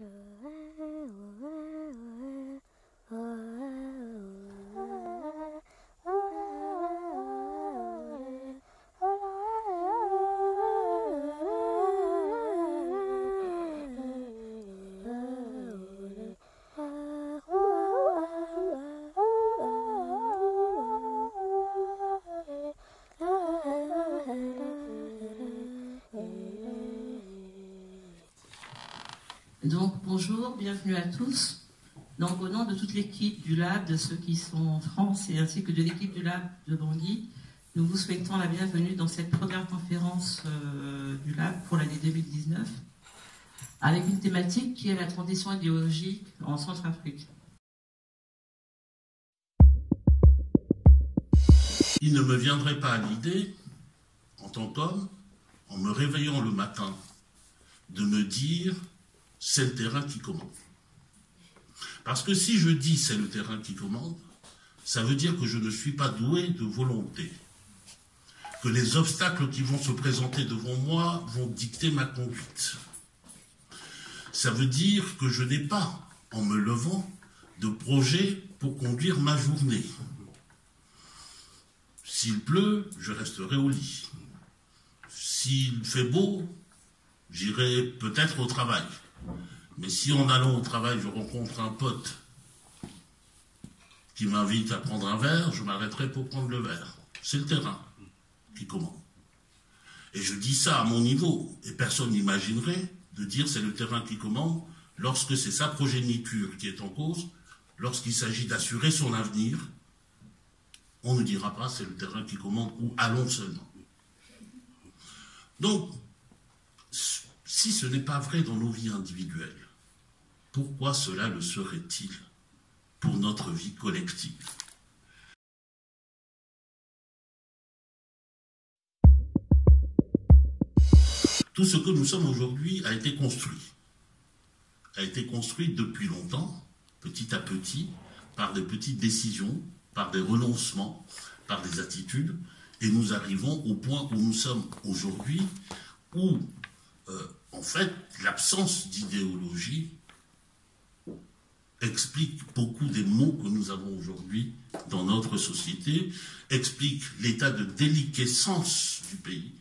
Donc bonjour, bienvenue à tous. Donc au nom de toute l'équipe du Lab, de ceux qui sont en France et ainsi que de l'équipe du Lab de Bangui, nous vous souhaitons la bienvenue dans cette première conférence du Lab pour l'année 2019 avec une thématique qui est la transition idéologique en Centrafrique. Il ne me viendrait pas à l'idée, en tant qu'homme, en me réveillant le matin, de me dire « c'est le terrain qui commande ». Parce que si je dis « c'est le terrain qui commande », ça veut dire que je ne suis pas doué de volonté, que les obstacles qui vont se présenter devant moi vont dicter ma conduite. Ça veut dire que je n'ai pas, en me levant, de projet pour conduire ma journée. S'il pleut, je resterai au lit. S'il fait beau, j'irai peut-être au travail. Mais si en allant au travail, je rencontre un pote qui m'invite à prendre un verre, je m'arrêterai pour prendre le verre. C'est le terrain qui commande. Et je dis ça à mon niveau, et personne n'imaginerait de dire c'est le terrain qui commande lorsque c'est sa progéniture qui est en cause, lorsqu'il s'agit d'assurer son avenir. On ne dira pas c'est le terrain qui commande ou allons seulement. Donc, si ce n'est pas vrai dans nos vies individuelles, pourquoi cela le serait-il pour notre vie collective? Tout ce que nous sommes aujourd'hui a été construit. A été construit depuis longtemps, petit à petit, par des petites décisions, par des renoncements, par des attitudes, et nous arrivons au point où nous sommes aujourd'hui, où, en fait, l'absence d'idéologie explique beaucoup des maux que nous avons aujourd'hui dans notre société, explique l'état de déliquescence du pays,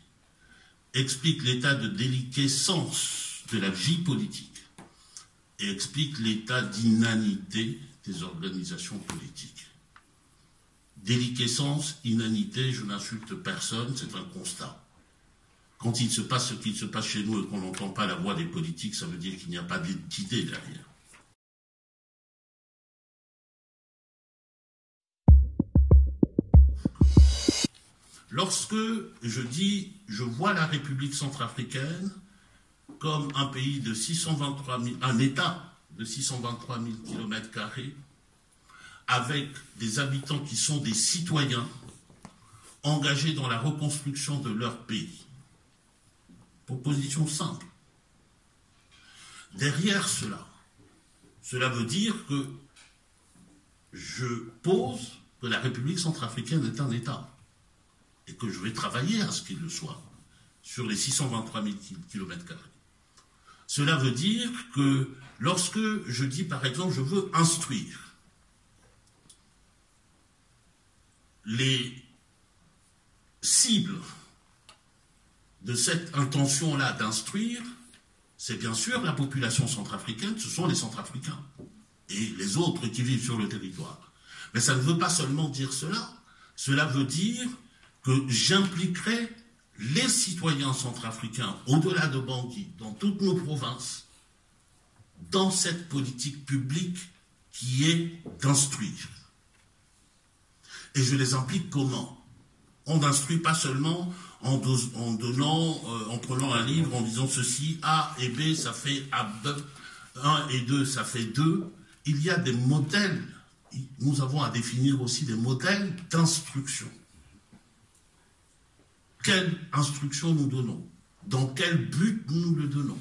explique l'état de déliquescence de la vie politique, et explique l'état d'inanité des organisations politiques. Déliquescence, inanité, je n'insulte personne, c'est un constat. Quand il se passe ce qu'il se passe chez nous et qu'on n'entend pas la voix des politiques, ça veut dire qu'il n'y a pas d'idée derrière. Lorsque je dis, je vois la République centrafricaine comme un pays de 623 000, un État de 623 000 km², avec des habitants qui sont des citoyens engagés dans la reconstruction de leur pays. Proposition simple. Derrière cela veut dire que je pose que la République centrafricaine est un État et que je vais travailler à ce qu'il le soit sur les 623 000 km². Cela veut dire que lorsque je dis par exemple je veux instruire, les cibles de cette intention-là d'instruire, c'est bien sûr la population centrafricaine, ce sont les Centrafricains et les autres qui vivent sur le territoire. Mais ça ne veut pas seulement dire cela, cela veut dire que j'impliquerai les citoyens centrafricains au-delà de Bangui, dans toutes nos provinces, dans cette politique publique qui est d'instruire. Et je les implique comment? On n'instruit pas seulement en prenant un livre, en disant ceci, A et B, ça fait AB, 1 et 2, ça fait 2. Il y a des modèles, nous avons à définir aussi des modèles d'instruction. Quelle instruction nous donnons? Dans quel but nous le donnons?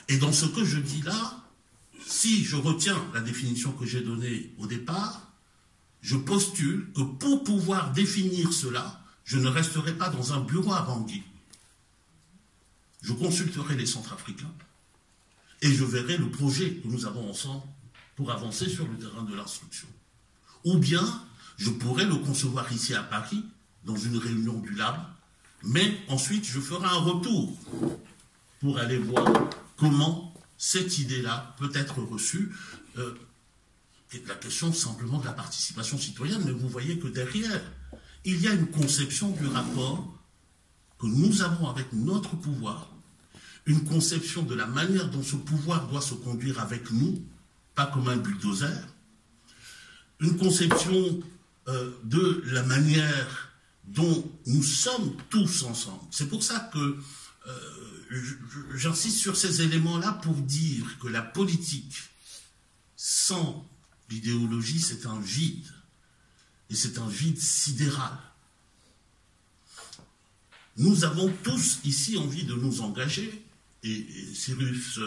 Et dans ce que je dis là, si je retiens la définition que j'ai donnée au départ, je postule que pour pouvoir définir cela, je ne resterai pas dans un bureau à Bangui. Je consulterai les Centrafricains et je verrai le projet que nous avons ensemble pour avancer sur le terrain de l'instruction. Ou bien, je pourrais le concevoir ici à Paris, dans une réunion du LAB, mais ensuite je ferai un retour pour aller voir comment cette idée-là peut être reçue. C'est la question simplement de la participation citoyenne, mais vous voyez que derrière, il y a une conception du rapport que nous avons avec notre pouvoir, une conception de la manière dont ce pouvoir doit se conduire avec nous, pas comme un bulldozer, une conception de la manière dont nous sommes tous ensemble. C'est pour ça que j'insiste sur ces éléments-là pour dire que la politique, sans l'idéologie, c'est un vide. Et c'est un vide sidéral. Nous avons tous ici envie de nous engager, et Cyrus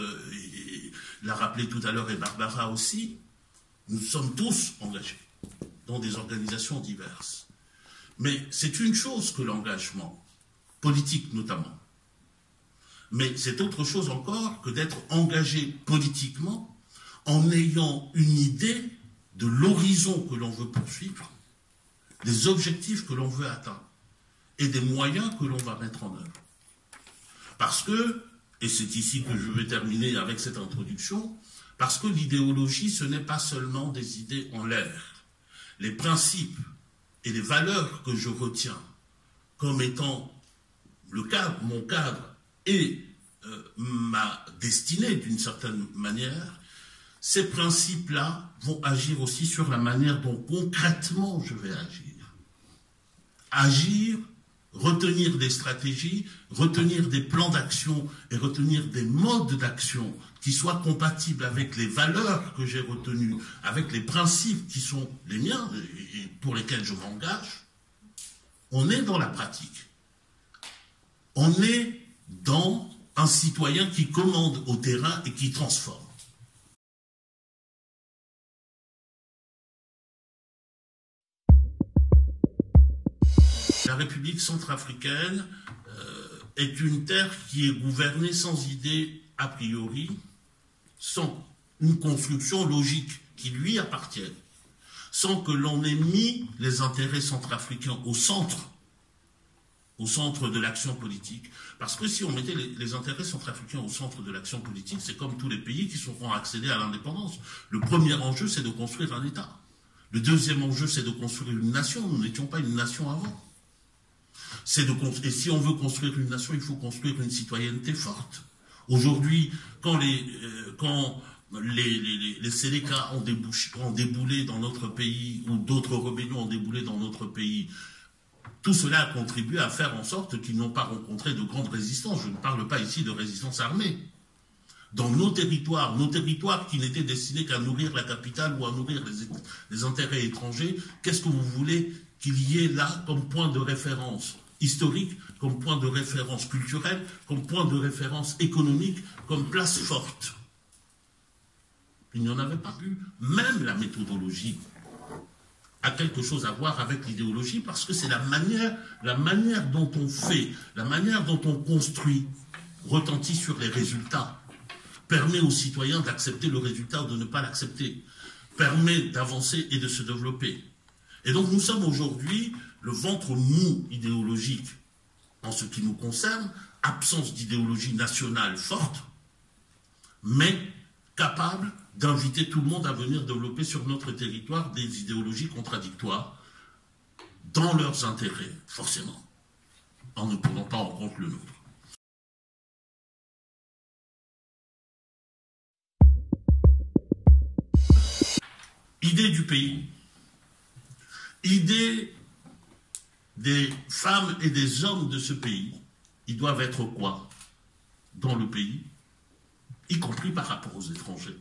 l'a rappelé tout à l'heure, et Barbara aussi, nous sommes tous engagés dans des organisations diverses. Mais c'est une chose que l'engagement, politique notamment. Mais c'est autre chose encore que d'être engagé politiquement en ayant une idée de l'horizon que l'on veut poursuivre, des objectifs que l'on veut atteindre et des moyens que l'on va mettre en œuvre. Parce que, et c'est ici que je vais terminer avec cette introduction, parce que l'idéologie, ce n'est pas seulement des idées en l'air. Les principes et les valeurs que je retiens comme étant le cadre, mon cadre et ma destinée d'une certaine manière, ces principes-là vont agir aussi sur la manière dont concrètement je vais agir. Agir, retenir des stratégies, retenir des plans d'action et retenir des modes d'action qui soient compatibles avec les valeurs que j'ai retenues, avec les principes qui sont les miens et pour lesquels je m'engage. On est dans la pratique. On est dans un citoyen qui commande au terrain et qui transforme. La République centrafricaine est une terre qui est gouvernée sans idée a priori, sans une construction logique qui lui appartienne, sans que l'on ait mis les intérêts centrafricains au centre de l'action politique. Parce que si on mettait les intérêts centrafricains au centre de l'action politique, c'est comme tous les pays qui seront accéder à l'indépendance. Le premier enjeu, c'est de construire un État. Le deuxième enjeu, c'est de construire une nation. Nous n'étions pas une nation avant. Et si on veut construire une nation, il faut construire une citoyenneté forte. Aujourd'hui, quand les Séléka ont déboulé dans notre pays, ou d'autres rébellions ont déboulé dans notre pays, tout cela a contribué à faire en sorte qu'ils n'ont pas rencontré de grande résistance. Je ne parle pas ici de résistance armée. Dans nos territoires qui n'étaient destinés qu'à nourrir la capitale ou à nourrir les intérêts étrangers, qu'est-ce que vous voulez qu'il y ait là comme point de référence historique, comme point de référence culturelle, comme point de référence économique, comme place forte? Il n'y en avait pas eu. Même la méthodologie a quelque chose à voir avec l'idéologie, parce que c'est la manière dont on fait, la manière dont on construit, retentit sur les résultats, permet aux citoyens d'accepter le résultat ou de ne pas l'accepter, permet d'avancer et de se développer. Et donc nous sommes aujourd'hui le ventre mou idéologique en ce qui nous concerne, absence d'idéologie nationale forte, mais capable d'inviter tout le monde à venir développer sur notre territoire des idéologies contradictoires dans leurs intérêts, forcément, en ne prenant pas en compte le nôtre. Idée du pays, idée des femmes et des hommes de ce pays, ils doivent être quoi dans le pays, y compris par rapport aux étrangers.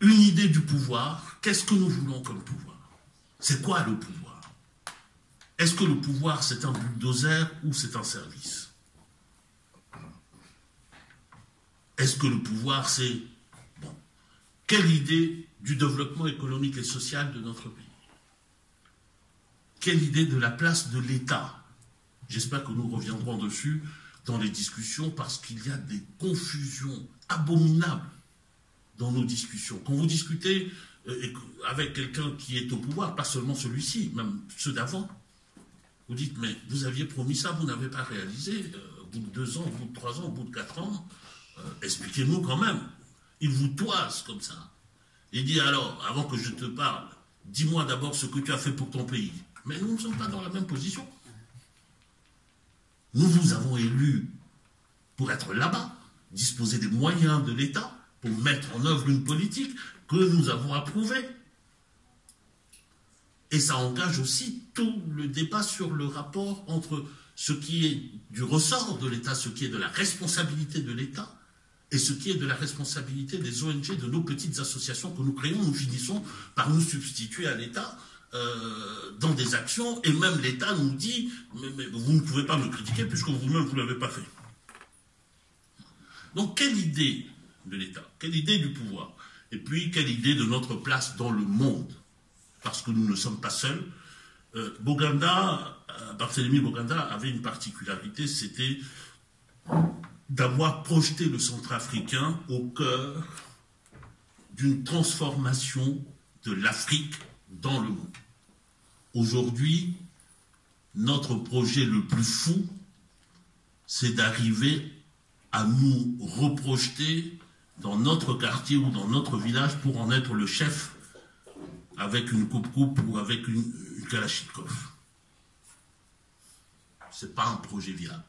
Une idée du pouvoir, qu'est-ce que nous voulons comme pouvoir? C'est quoi le pouvoir? Est-ce que le pouvoir c'est un bulldozer ou c'est un service? Est-ce que le pouvoir c'est... Bon, quelle idée du développement économique et social de notre pays? Quelle idée de la place de l'État? J'espère que nous reviendrons dessus dans les discussions parce qu'il y a des confusions abominables dans nos discussions. Quand vous discutez avec quelqu'un qui est au pouvoir, pas seulement celui-ci, même ceux d'avant, vous dites, mais vous aviez promis ça, vous n'avez pas réalisé, au bout de 2 ans, au bout de 3 ans, au bout de 4 ans, expliquez-nous quand même. Il vous toise comme ça. Il dit alors, avant que je te parle, dis-moi d'abord ce que tu as fait pour ton pays. Mais nous ne sommes pas dans la même position. Nous vous avons élus pour être là-bas, disposer des moyens de l'État, pour mettre en œuvre une politique que nous avons approuvée. Et ça engage aussi tout le débat sur le rapport entre ce qui est du ressort de l'État, ce qui est de la responsabilité de l'État, et ce qui est de la responsabilité des ONG, de nos petites associations que nous créons. Nous finissons par nous substituer à l'État dans des actions, et même l'État nous dit mais vous ne pouvez pas me critiquer puisque vous-même vous ne l'avez pas fait. Donc quelle idée de l'État, quelle idée du pouvoir, et puis quelle idée de notre place dans le monde, parce que nous ne sommes pas seuls. Barthélemy Boganda avait une particularité, c'était d'avoir projeté le Centrafricain au cœur d'une transformation de l'Afrique dans le monde. Aujourd'hui, notre projet le plus fou, c'est d'arriver à nous reprojeter dans notre quartier ou dans notre village pour en être le chef avec une coupe-coupe ou avec une Kalachnikov. Ce n'est pas un projet viable.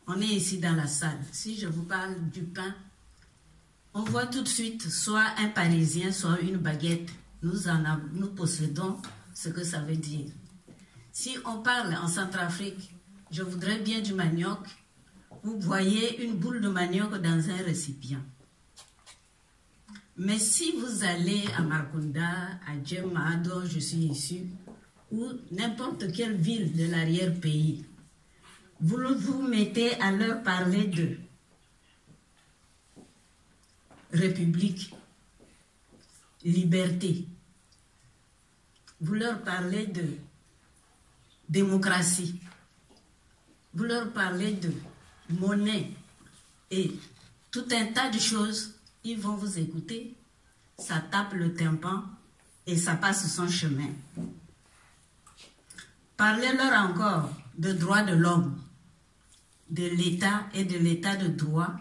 On est ici dans la salle. Si je vous parle du pain, on voit tout de suite soit un parisien, soit une baguette. Nous possédons ce que ça veut dire. Si on parle en Centrafrique, je voudrais bien du manioc. Vous voyez une boule de manioc dans un récipient. Mais si vous allez à Markunda, à Djemma, dont je suis issu, ou n'importe quelle ville de l'arrière-pays, vous vous mettez à leur parler de république, liberté. Vous leur parlez de démocratie. Vous leur parlez de monnaie et tout un tas de choses. Ils vont vous écouter. Ça tape le tympan et ça passe son chemin. Parlez-leur encore de droits de l'homme, de l'État et de l'État de droit.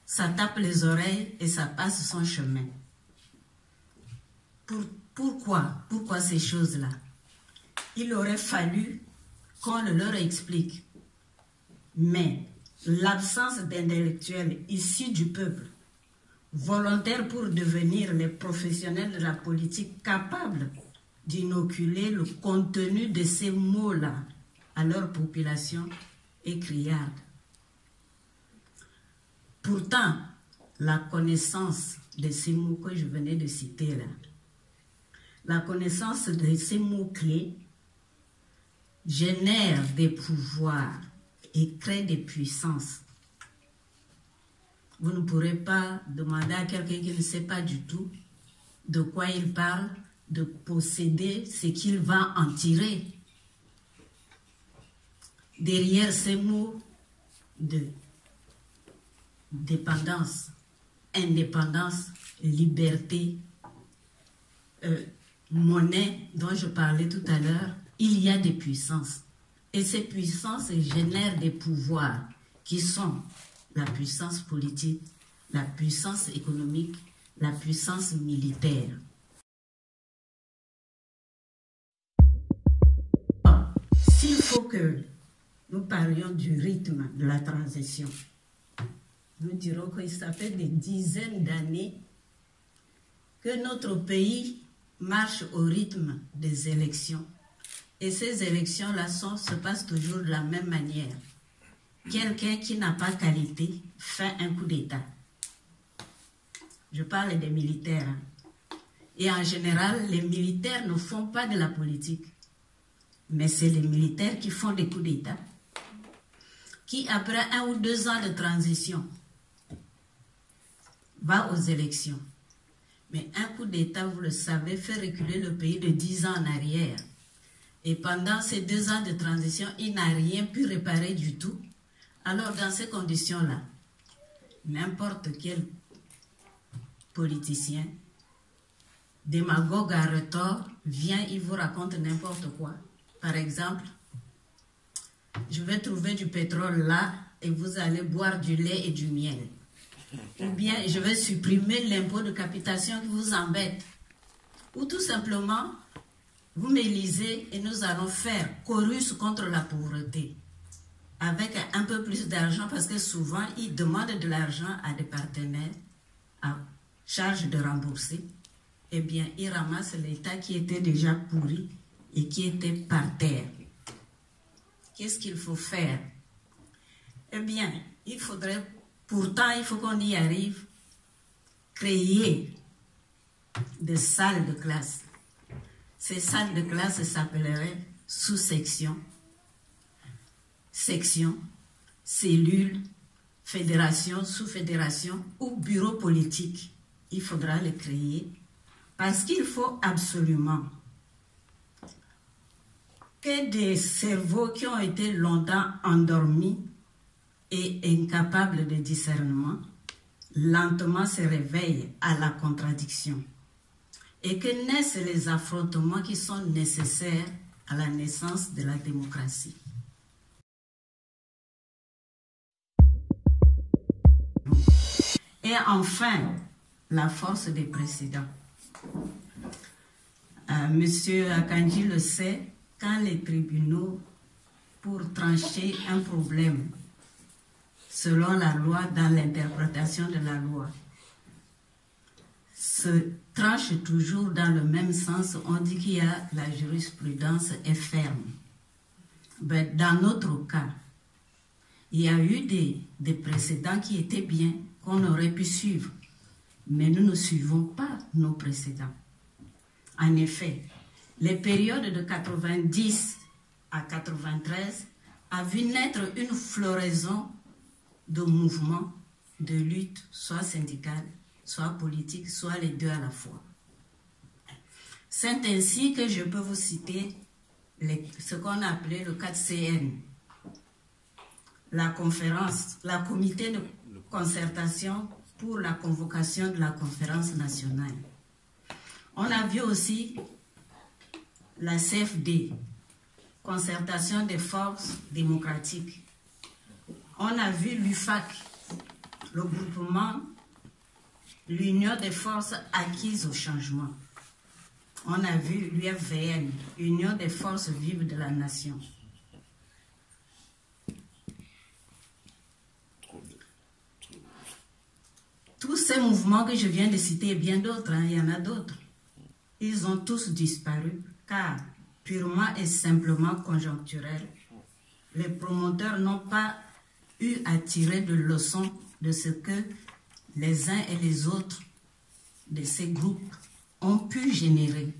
Ça tape les oreilles et ça passe son chemin. Pourquoi ces choses-là? Il aurait fallu qu'on le leur explique. Mais l'absence d'intellectuels issus du peuple, volontaires pour devenir les professionnels de la politique capables d'inoculer le contenu de ces mots-là à leur population est criarde. Pourtant, la connaissance de ces mots que je venais de citer là, la connaissance de ces mots-clés génère des pouvoirs et crée des puissances. Vous ne pourrez pas demander à quelqu'un qui ne sait pas du tout de quoi il parle, de posséder ce qu'il va en tirer. Derrière ces mots de dépendance, indépendance, liberté, monnaie dont je parlais tout à l'heure, il y a des puissances. Et ces puissances génèrent des pouvoirs qui sont la puissance politique, la puissance économique, la puissance militaire. S'il faut que nous parlions du rythme de la transition, nous dirons que ça fait des dizaines d'années que notre pays marche au rythme des élections. Et ces élections-là se passent toujours de la même manière. Quelqu'un qui n'a pas qualité fait un coup d'État. Je parle des militaires. Et en général, les militaires ne font pas de la politique. Mais c'est les militaires qui font des coups d'État. Qui, après 1 ou 2 ans de transition, va aux élections. Mais un coup d'État, vous le savez, fait reculer le pays de 10 ans en arrière. Et pendant ces 2 ans de transition, il n'a rien pu réparer du tout. Alors, dans ces conditions-là, n'importe quel politicien, démagogue à retort, vient, il vous raconte n'importe quoi. Par exemple, je vais trouver du pétrole là et vous allez boire du lait et du miel. Ou bien je vais supprimer l'impôt de capitation qui vous embête. Ou tout simplement, vous m'élisez et nous allons faire chorus contre la pauvreté. Avec un peu plus d'argent, parce que souvent, ils demandent de l'argent à des partenaires à charge de rembourser. Eh bien, ils ramassent l'État qui était déjà pourri et qui était par terre. Qu'est-ce qu'il faut faire? Eh bien, il faudrait, pourtant, il faut qu'on y arrive, créer des salles de classe. Ces salles de classe s'appelleraient sous-sections, sections, cellules, fédérations, sous-fédérations ou bureaux politiques. Il faudra les créer parce qu'il faut absolument que des cerveaux qui ont été longtemps endormis et incapables de discernement, lentement se réveillent à la contradiction et que naissent les affrontements qui sont nécessaires à la naissance de la démocratie. Et enfin, la force des précédents. Monsieur Akanji le sait, quand les tribunaux, pour trancher un problème, selon la loi, dans l'interprétation de la loi, se tranchent toujours dans le même sens, on dit qu'il y a la jurisprudence est ferme. Ben, dans notre cas, il y a eu des précédents qui étaient bien, qu'on aurait pu suivre, mais nous ne suivons pas nos précédents. En effet, les périodes de 90 à 93 a vu naître une floraison de mouvements de lutte, soit syndicale, soit politique, soit les deux à la fois. C'est ainsi que je peux vous citer ce qu'on appelait le 4CN, la conférence, la comité de concertation pour la convocation de la conférence nationale. On a vu aussi la CFD, concertation des forces démocratiques. On a vu l'UFAC, le groupement, l'Union des forces acquises au changement. On a vu l'UFVN, Union des forces vives de la nation. Tous ces mouvements que je viens de citer et bien d'autres, il y en a d'autres, ils ont tous disparu car, purement et simplement conjoncturels, les promoteurs n'ont pas eu à tirer de leçons de ce que les uns et les autres de ces groupes ont pu générer.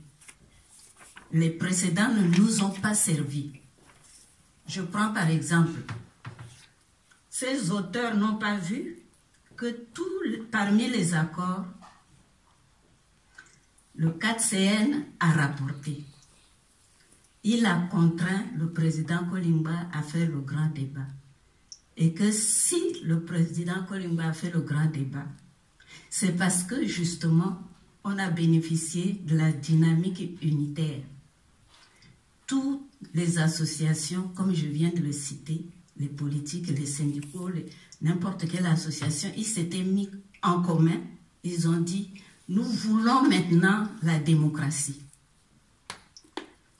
Les précédents ne nous ont pas servi. Je prends par exemple, ces auteurs n'ont pas vu que parmi les accords, le 4CN a rapporté. Il a contraint le président Kolimba à faire le grand débat. Et que si le président Kolimba a fait le grand débat, c'est parce que justement, on a bénéficié de la dynamique unitaire. Toutes les associations, comme je viens de le citer, les politiques, les syndicats, n'importe quelle association, ils s'étaient mis en commun. Ils ont dit, nous voulons maintenant la démocratie.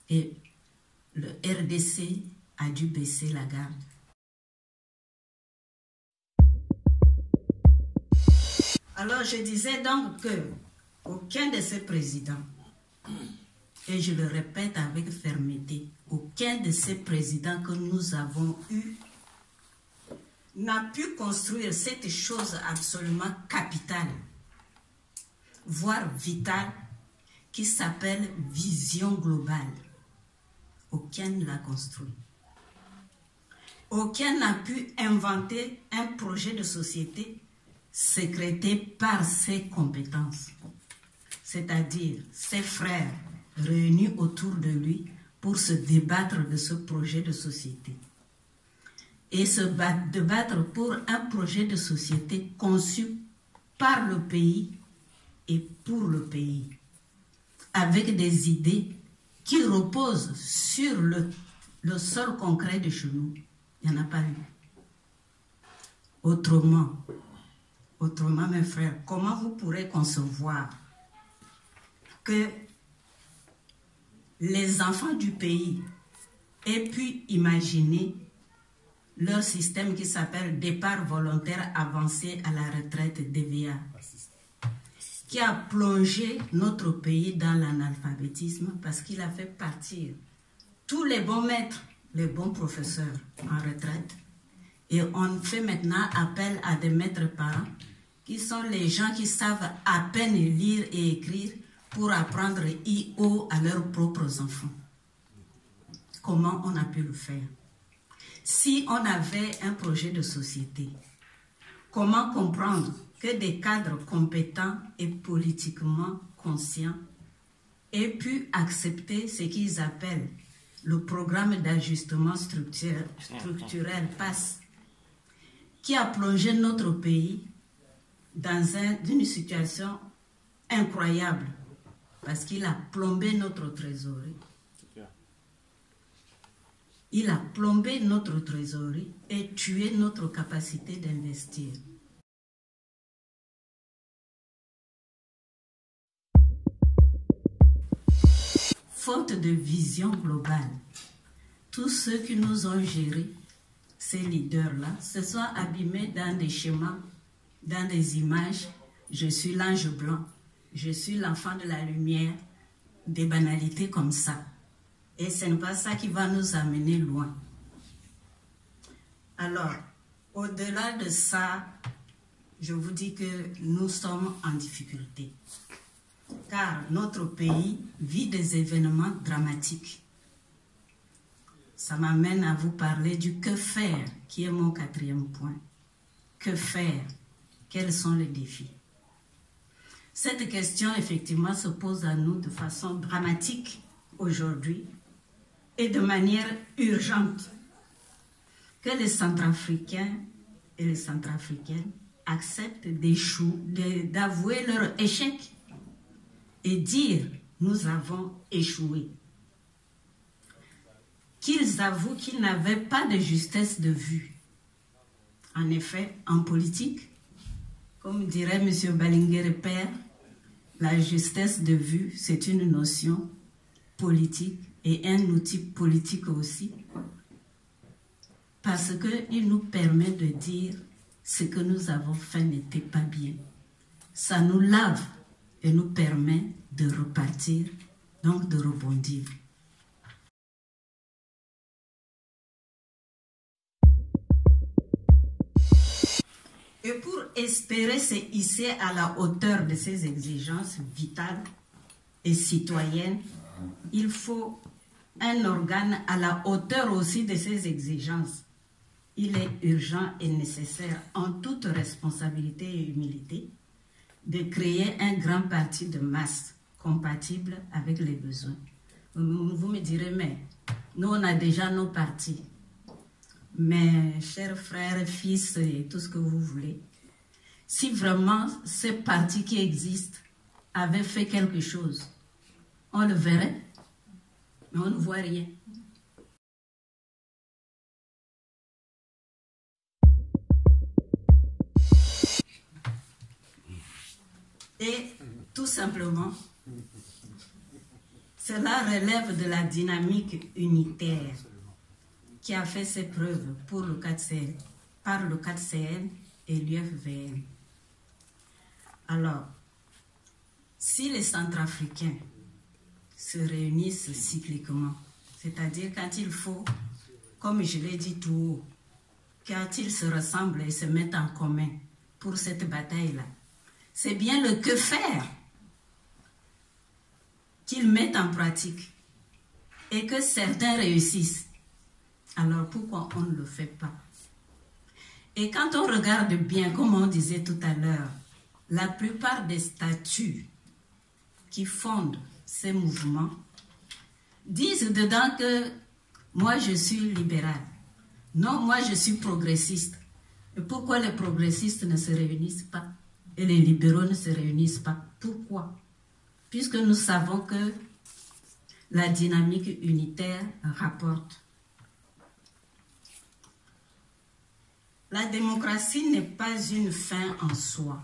Et le RDC a dû baisser la garde. Alors je disais donc que aucun de ces présidents, et je le répète avec fermeté, aucun de ces présidents que nous avons eus n'a pu construire cette chose absolument capitale, voire vitale, qui s'appelle vision globale. Aucun ne l'a construit. Aucun n'a pu inventer un projet de société sécrété par ses compétences. c'est-à-dire ses frères réunis autour de lui pour se débattre de ce projet de société. Et se débattre pour un projet de société conçu par le pays et pour le pays, avec des idées qui reposent sur le sol concret de chez nous. Il n'y en a pas eu. Autrement, mes frères, comment vous pourrez concevoir que les enfants du pays aient pu imaginer leur système qui s'appelle départ volontaire avancé à la retraite DVA, qui a plongé notre pays dans l'analphabétisme parce qu'il a fait partir tous les bons maîtres, les bons professeurs en retraite. Et on fait maintenant appel à des maîtres parents qui sont les gens qui savent à peine lire et écrire pour apprendre IO à leurs propres enfants. Comment on a pu le faire? Si on avait un projet de société, comment comprendre que des cadres compétents et politiquement conscients aient pu accepter ce qu'ils appellent le programme d'ajustement structurel PASS, qui a plongé notre pays dans une situation incroyable parce qu'il a plombé notre trésorerie. Il a plombé notre trésorerie et tué notre capacité d'investir. Faute de vision globale, tous ceux qui nous ont gérés, ces leaders-là, se sont abîmés dans des schémas, dans des images. Je suis l'ange blanc, je suis l'enfant de la lumière, des banalités comme ça. Et ce n'est pas ça qui va nous amener loin. Alors, au-delà de ça, je vous dis que nous sommes en difficulté. Car notre pays vit des événements dramatiques. Ça m'amène à vous parler du que faire, qui est mon 4e point. Que faire? Quels sont les défis? Cette question, effectivement, se pose à nous de façon dramatique aujourd'hui et de manière urgente. Que les Centrafricains et les Centrafricaines acceptent d'avouer leur échec et dire « nous avons échoué ». Qu'ils avouent qu'ils n'avaient pas de justesse de vue. En effet, en politique, comme dirait M. Ballinger père, la justesse de vue, c'est une notion politique et un outil politique aussi, parce qu'il nous permet de dire ce que nous avons fait n'était pas bien. Ça nous lave et nous permet de repartir, donc de rebondir. Et pour espérer se hisser à la hauteur de ces exigences vitales et citoyennes, il faut un organe à la hauteur aussi de ces exigences. Il est urgent et nécessaire, en toute responsabilité et humilité, de créer un grand parti de masse compatible avec les besoins. Vous me direz, mais nous, on a déjà nos partis. Mes chers frères, fils et tout ce que vous voulez, si vraiment ces partis qui existent avaient fait quelque chose, on le verrait, mais on ne voit rien. Et tout simplement, cela relève de la dynamique unitaire qui a fait ses preuves pour le 4CN, par le 4CN et l'UFVN. Alors, si les Centrafricains se réunissent cycliquement, c'est-à-dire quand il faut, comme je l'ai dit tout haut, quand ils se ressemblent et se mettent en commun pour cette bataille-là, c'est bien le que faire qu'ils mettent en pratique et que certains réussissent. Alors pourquoi on ne le fait pas? Et quand on regarde bien, comme on disait tout à l'heure, la plupart des statuts qui fondent ces mouvements disent dedans que moi je suis libéral. Non, moi je suis progressiste. Et pourquoi les progressistes ne se réunissent pas et les libéraux ne se réunissent pas? Pourquoi? Puisque nous savons que la dynamique unitaire rapporte. La démocratie n'est pas une fin en soi,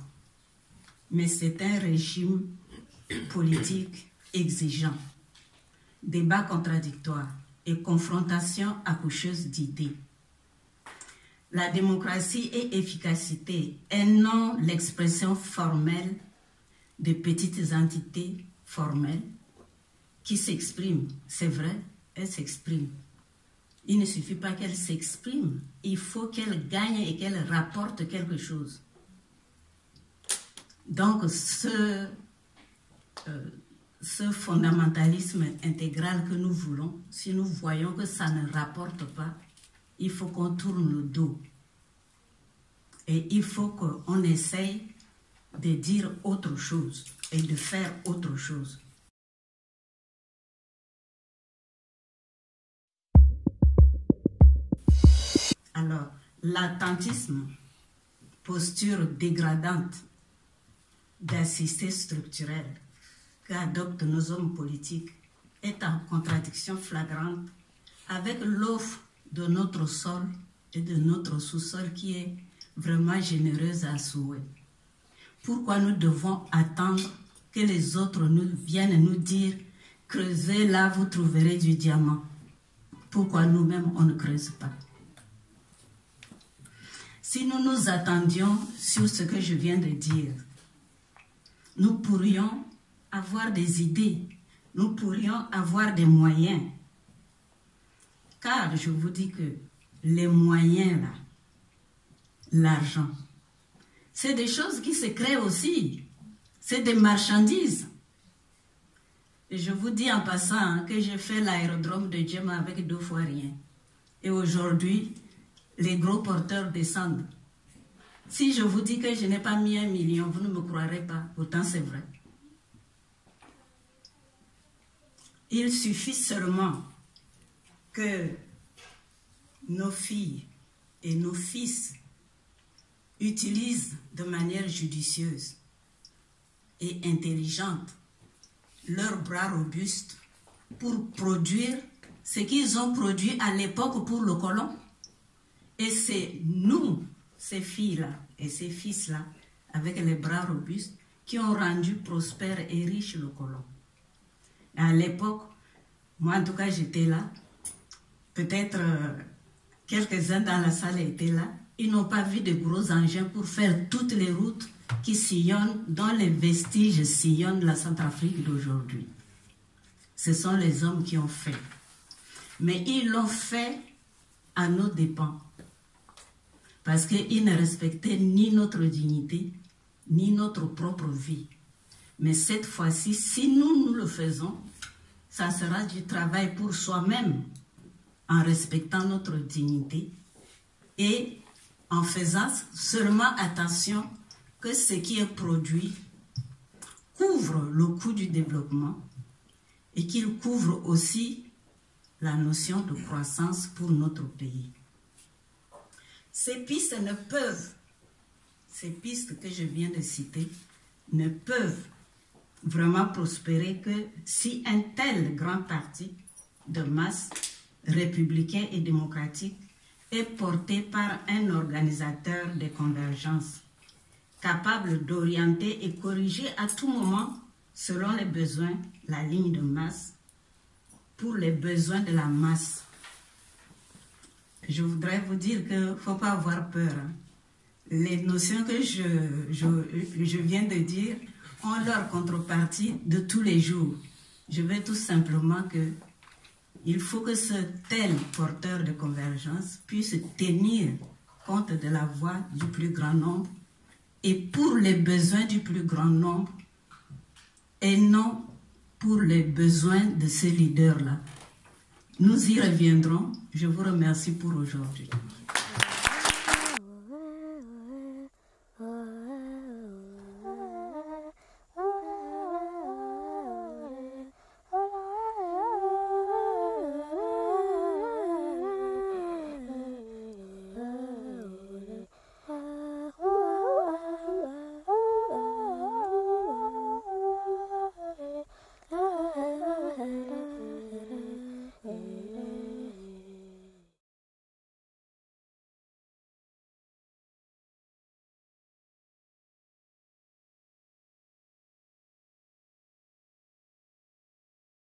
mais c'est un régime politique exigeant, débat contradictoire et confrontation accoucheuse d'idées. La démocratie et efficacité est non l'expression formelle de petites entités formelles qui s'expriment. C'est vrai, elles s'expriment. Il ne suffit pas qu'elles s'expriment, il faut qu'elles gagnent et qu'elles rapportent quelque chose. Donc ce fondamentalisme intégral que nous voulons, si nous voyons que ça ne rapporte pas, il faut qu'on tourne le dos. Et il faut qu'on essaye de dire autre chose et de faire autre chose. Alors, l'attentisme, posture dégradante d'assister structurelle qu'adoptent nos hommes politiques, est en contradiction flagrante avec l'offre de notre sol et de notre sous-sol qui est vraiment généreuse à souhait. Pourquoi nous devons attendre que les autres nous viennent nous dire « Creusez là, vous trouverez du diamant ». Pourquoi nous-mêmes on ne creuse pas? Si nous nous attendions sur ce que je viens de dire, nous pourrions avoir des idées, nous pourrions avoir des moyens. Car je vous dis que les moyens là, l'argent, c'est des choses qui se créent aussi, c'est des marchandises. Et je vous dis en passant que j'ai fait l'aérodrome de Djema avec 2 fois rien. Et aujourd'hui, les gros porteurs descendent. Si je vous dis que je n'ai pas mis 1 million, vous ne me croirez pas, pourtant c'est vrai. Il suffit seulement que nos filles et nos fils utilisent de manière judicieuse et intelligente leurs bras robustes pour produire ce qu'ils ont produit à l'époque pour le colon. Et c'est nous, ces filles-là et ces fils-là, avec les bras robustes, qui ont rendu prospère et riche le colon. Et à l'époque, moi en tout cas j'étais là, peut-être quelques-uns dans la salle étaient là, ils n'ont pas vu de gros engins pour faire toutes les routes qui sillonnent, dont les vestiges sillonnent la Centrafrique d'aujourd'hui. Ce sont les hommes qui ont fait. Mais ils l'ont fait à nos dépens. Parce qu'ils ne respectaient ni notre dignité, ni notre propre vie. Mais cette fois-ci, si nous le faisons, ça sera du travail pour soi-même, en respectant notre dignité et en faisant seulement attention que ce qui est produit couvre le coût du développement et qu'il couvre aussi la notion de croissance pour notre pays. Ces pistes ne peuvent, ces pistes que je viens de citer, ne peuvent vraiment prospérer que si un tel grand parti de masse républicain et démocratique est porté par un organisateur de convergence capable d'orienter et corriger à tout moment, selon les besoins, la ligne de masse pour les besoins de la masse. Je voudrais vous dire qu'il ne faut pas avoir peur. Les notions que je viens de dire ont leur contrepartie de tous les jours. Je veux tout simplement qu'il faut que ce tel porteur de convergence puisse tenir compte de la voix du plus grand nombre et pour les besoins du plus grand nombre et non pour les besoins de ces leaders-là. Nous y reviendrons. Je vous remercie pour aujourd'hui.